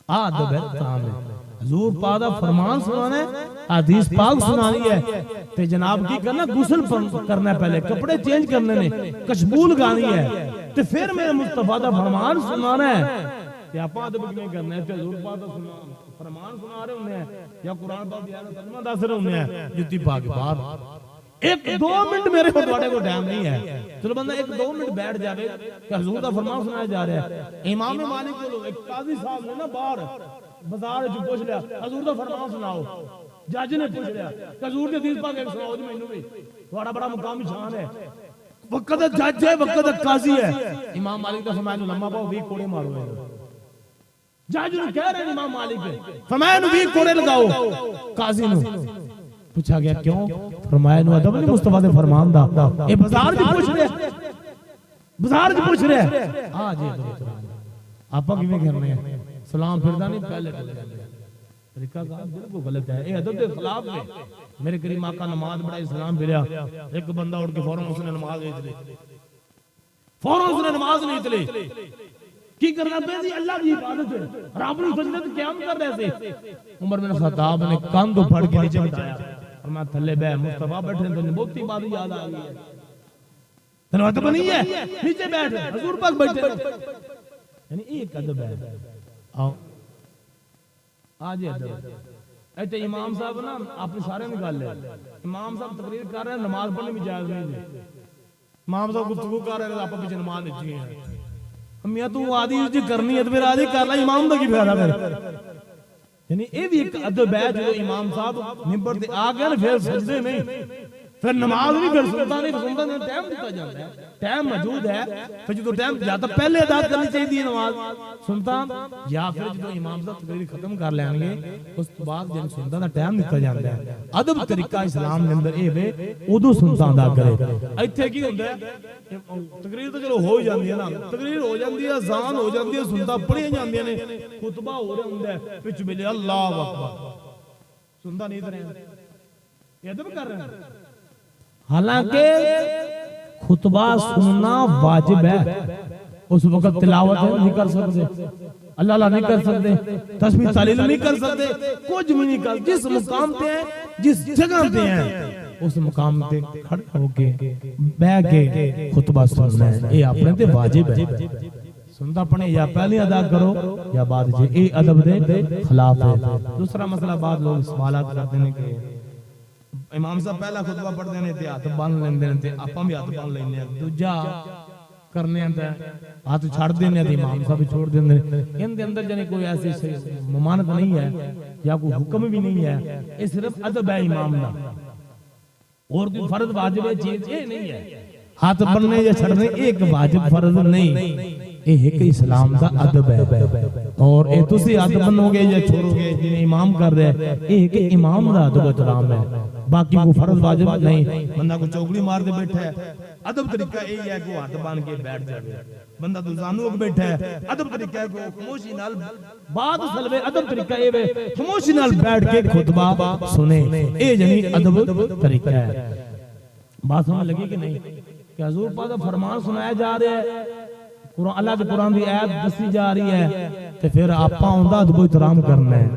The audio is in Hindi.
अदब है ताम है। हजूर पाक दा फरमान सुनाना है, हदीस पाक सुनानी है ते जनाब की करना, गुस्ल करना है, पहले कपड़े चेंज करने ने, खुशबू लगानी है ते फिर मेरे मुस्तफा दा फरमान सुनाना है ते आप अदब किवें करना है। ते हजूर पाक दा फरमान सुना रहे होंगे या कुरान पाक दी आयत तर्जुमा दस रहे होंगे, जुत्ती पा के बाहर। एक दो मिनट मेरे को ਤੁਹਾਡੇ को टाइम नहीं है, चलो बंदा एक दो मिनट बैठ जावे कि हुजूर दा फरमान सुनाया जा रहा है। इमाम मालिक को एक काजी साहब ने ना बाहर बाजार च पूछ लिया, हुजूर दा फरमान सुनाओ। जज ने पूछ लिया हुजूर दी हदीस पाक सुनाओ जी, मैनू भी ਤੁਹਾਡਾ बड़ा मुकाम शान है। वक्त जज है, वक्त काजी है। इमाम मालिक दा फरमान लम्मा पाओ 20 कोड़े मारो। जज ने कह रहे इमाम मालिक फरमान 20 कोड़े लगाओ। काजी ने पूछा गया क्यों? फरमाया नु अदब नहीं मुस्तफा दे फरमान दा। ए बाजार च पूछ रहे, बाजार च पूछ रहे हां जी आपा किवें करने हैं? सलाम फिरदा नहीं, पहले तरीका का बिल्कुल गलत है, ये अदब के खिलाफ है। मेरे करीम आका नमाज पढ़ाई, सलाम फिरया, एक बंदा उठ के फौरन उसने नमाज नहीं चले, फौरन उसने नमाज नहीं चले। की करना पे जी? अल्लाह की इबादत है, रब ने सजदे ते क़याम कर रहे थे। उमर बिन खत्ताब ने कंध उफड़ के नीचे बिठाया और मैं थल्ले बह, मुस्तफा बैठे तो बहुती बात याद आ गई है, तेरे अदब नहीं है, नीचे बैठ, हुजूर पाक बैठे। यानी एक अदब है। आओ आज अदब ऐसे इमाम साहब ना अपने सारे निकाल ले, इमाम साहब तकरीर कर रहे हैं, नमाज पढ़ने में जायज नहीं है। इमाम साहब गुफ्तगू कर रहे हैं, आप पीछे नमाज नहीं है। मियां तू आदि जी करनी है तो फिर आदि कर ला, इमाम दा की फायदा फिर? यानी ये भी एक अदब है। जो इमाम साहब मिंबर ते आ गए ना फिर सजदे नहीं, फिर नमाज नहीं, फिर सुनता नहीं, सुनता नहीं, टाइम दिता जाता है, टाइम मौजूद है। फिर जो टाइम या तो पहले अदा करनी चाहिए नमाज सुनता, या फिर जो इमाम साहब तकरीर खत्म कर लेंगे उस बाद जब सुनता दा टाइम दिता जाता है। अदब तरीका इस्लाम के अंदर ये वे उदो सुनता अदा करे। इत्थे की हुंदा है तकरीर तो चलो हो ही जाती है ना, तकरीर हो जाती है, अज़ान हो जाती है, सुनता पढ़िया जांदियां ने, खुतबा हो रहा हुंदा है, विच मिले अल्लाह अकबर, सुनता नहीं तो ये अदब कर रहे हैं। हालांकि खुतबा सुनना वाजिब है, उस वक्त तिलावत नहीं कर सकते, अल्लाह अल्लाह नहीं कर सकते, तस्बीह तहलील नहीं कर सकते, कुछ भी नहीं कर। जिस मुकाम पे हैं, जिस जगह पे हैं, उस मुकाम पे खड़े होके बैठ के खुतबा सुनना है, ये अपने ते वाजिब है। सुनता पढ़े या पहले अदा करो या बाद जे, ये अदब दे खिलाफ है। दूसरा मसला बाद लोग सवालात करते हैं कि इमाम साहब पहला खुतबा पढ़ते हैं ते हाथ बांध लेंदे ने ते आपां भी हाथ बांध लेंदे हैं, दूजा करने ते हाथ छड़ देने ते इमाम साहब भी छोड़ देंदे ने। इनके अंदर जाने कोई ऐसी ममानत नहीं है या कोई हुक्म भी नहीं है, ये सिर्फ अदब है इमाम दा, और कोई फर्ज वाजिब चीज ये नहीं है। हाथ बनने या छड़ने एक वाजिब फर्ज नहीं, ये एक इस्लाम का अदब है। और ये तुसी हाथ बनोगे या छोड़ोगे जिन्हें इमाम कर रहे हैं, ये एक इमाम का अदब एहतराम है, बाकी को फर्ज वाजिब नहीं। बंदा को चौगली मार दे बैठा है, अदब तरीका यही है कि हाथ बांध के बैठ जाए। बंदा तो जानू होके बैठा है, अदब तरीका है कि खामोशी नाल बात सलवे, अदब तरीका ये है खामोशी नाल बैठ के खुतबा सुने, ये यानी अदब तरीका है। बात समझ लगी कि नहीं? कि हुजूर पाक दा फरमान सुनाया जा रहा है, कुरान अल्लाह के कुरान की आयत दसी जा रही है, तो फिर आपां उनदा अदब एहतराम करना है।